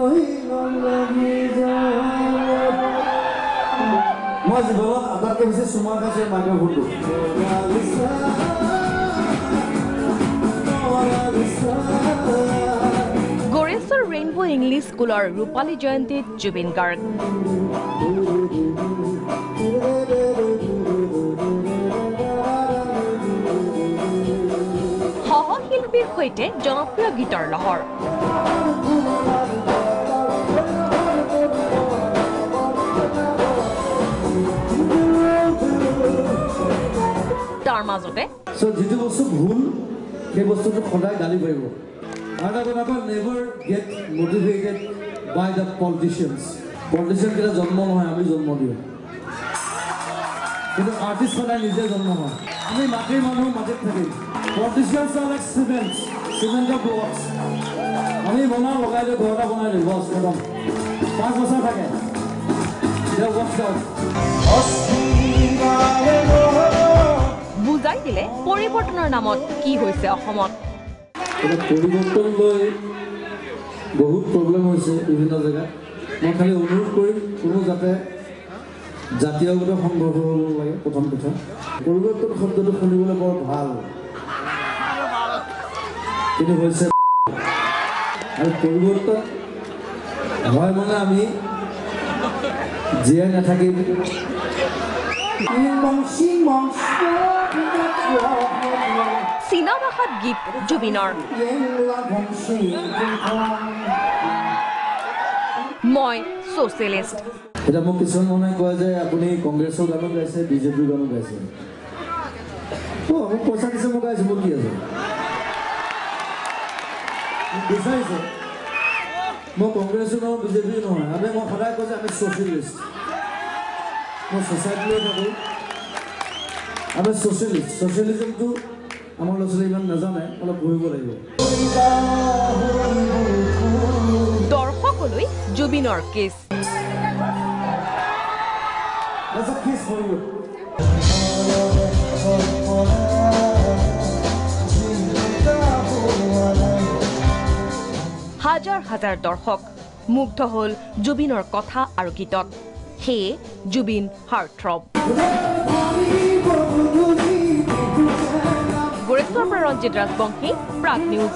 মই জীৱনত আটাইতকৈ বেছি চুমা খাইছোঁ মাইক্ৰফোনটো। গড়েশ্বৰ ৰেইনবো ইংলিছ স্কুলৰ ৰূপালী জয়ন্তীত জুবিন গাৰ্গ। সহশিল্পীৰ সৈতে জনপ্ৰিয় গীতৰ লহৰ। তাৰ মাজতে যিটো বস্তু ভুল সেই বস্তুটো সদায় গালি পাৰিব। আৰু এটা কথা never get motivated by the politicians. Politician কেইটা জন্ম নহয়, আমি জন্ম দিওঁ, কিন্তু আৰ্টিষ্ট সদায় নিজে জন্ম হয়। আমি মাটিৰ মানুহ মাটিত থাকিম। পলিটিচিয়ানছ আৰ লাইক চিমেণ্টৰ ব্লকছ। আমি বনাওঁ, লগাই দিওঁ, ঘৰ এটা বনাই দিওঁ, বছ একদম 5 বছৰ থাকে। বুজাই দিলে পৰিৱৰ্তনৰ নামত কি হৈছে অসমত। পৰিৱৰ্তন লৈ বহুত প্ৰব্লেম হৈছে বিভিন্ন জেগাত। মই খালি অনুৰোধ কৰিম কোনো যাতে জাতীয়গত সংঘৰ্ষ হ'ব লাগে। প্ৰথম কথা, পৰিৱৰ্তন শব্দটো শুনিবলৈ বৰ ভাল, কিন্তু হৈছে আৰু পৰিৱৰ্তন হয় মানে আমি জীয়াই নাথাকিম। চীনা ভাষাত গীত জুবিনৰ। মই ছ'চিয়েলিষ্ট। এতিয়া মোক কিছুমান মানুহে কয় যে আপুনি কংগ্ৰেছৰ গানো গাইছে, বিজেপিৰ গানো গাইছে। মোক পইচা দিছে, মই গাইছোঁ, মোৰ কি আছে? বিচাৰিছে মই কংগ্ৰেছো নহয়, বিজেপিও নহয়। মই সদায় কৈছোঁ আমি ছ'চিয়েলিষ্ট। মই ছ'চাইটিলৈ থাকোঁ, আমি ছ'চিয়েলিষ্ট। ছ'চিয়েলিজমটো আমাৰ ল'ৰা ছোৱালী ইমান নাজানে, অলপ পঢ়িব লাগিব। দৰ্শকলৈ জুবিনৰ কেছ। হাজাৰ হাজাৰ দৰ্শক মুগ্ধ হ'ল জুবিনৰ কথা আৰু গীতত। সেয়ে জুবিন হাৰ্টথ্ৰব। গড়েশ্বৰ পৰা ৰঞ্জিত ৰাজবংশী, প্ৰাগ নিউজ।